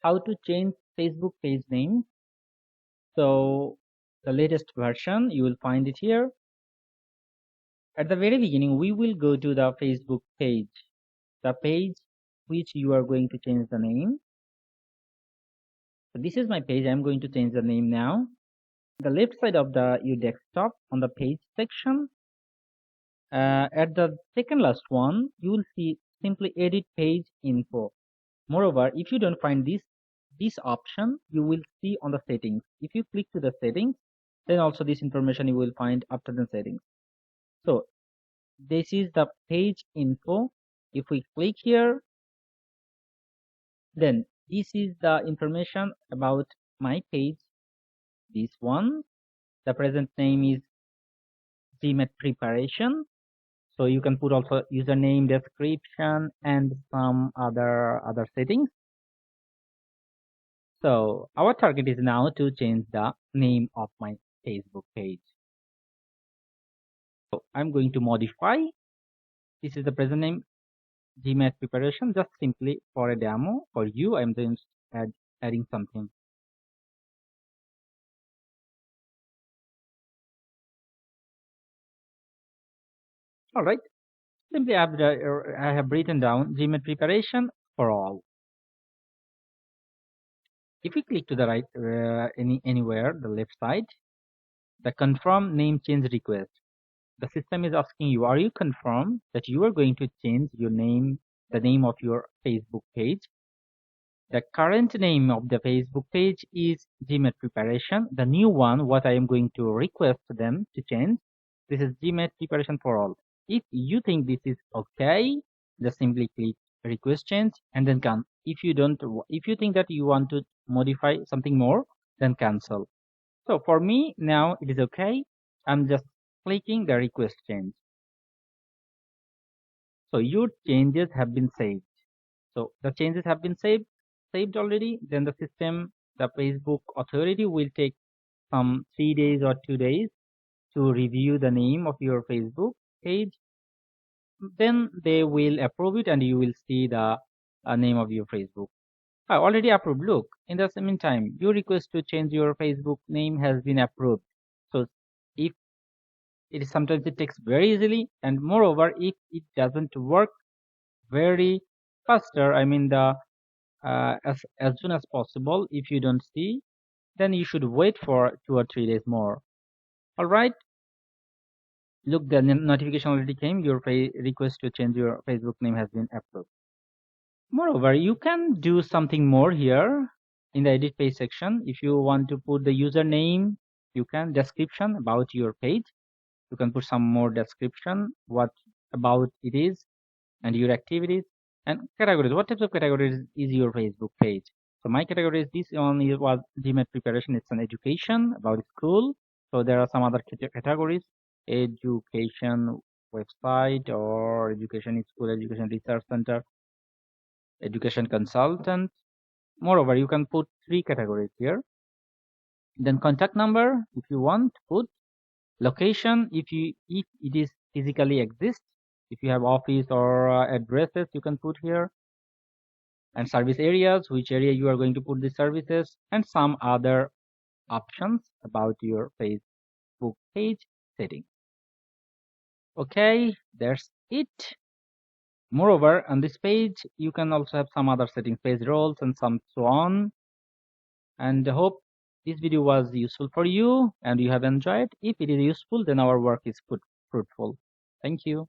how to change Facebook page name. So the latest version, you will find it here. At the very beginning, we will go to the Facebook page, the page which you are going to change the name. So this is my page. I'm going to change the name now. The left side of your desktop on the page section, at the second last one, you will see simply edit page info. Moreover, if you don't find this option, you will see on the settings. If you click to the settings, then also this information you will find after the settings. So this is the page info. If we click here, then this is the information about my page. This one, the present name is GMAT preparation. So you can put also username, description, and some other settings. So our target is now to change the name of my Facebook page. So I'm going to modify. This is the present name, GMAT preparation, just simply for a demo for you. I'm just adding something. All right. Simply I have written down GMAT preparation for all. If we click to the right, anywhere, the left side, the confirm name change request. The system is asking you, are you confirmed that you are going to change your name, the name of your Facebook page? The current name of the Facebook page is GMAT preparation. The new one, what I am going to request them to change, this is GMAT preparation for all. If you think this is okay, just simply click request change and then come. If you think that you want to modify something more, then cancel. So for me now it is okay. I'm just clicking the request change. So your changes have been saved. So the changes have been saved already. Then the system, the Facebook authority will take some 3 days or 2 days to review the name of your Facebook page. Then they will approve it and you will see the name of your Facebook. I already approved. Look, in the meantime, your request to change your Facebook name has been approved. So if it is, sometimes it takes very easily, and moreover, if it doesn't work very faster, I mean the as soon as possible, if you don't see, then you should wait for 2 or 3 days more. All right. Look, the notification already came. Your request to change your Facebook name has been approved. Moreover, you can do something more here in the edit page section. If you want to put the username, you can description about your page. You can put some more description, what about it is, and your activities, and categories. What types of categories is your Facebook page? So my category is this one was GMAT preparation. It's an education about school. So there are some other categories: education website, or education school, education research center, education consultant. Moreover, you can put 3 categories here. Then contact number, if you want, put location, if it is physically exists. If you have office or addresses, you can put here. And service areas, which area you are going to put the services, and some other options about your Facebook page setting. Okay, that's it. Moreover, on this page, you can also have some other settings, page roles and some so on. And I hope this video was useful for you and you have enjoyed. If it is useful, then our work is fruitful. Thank you.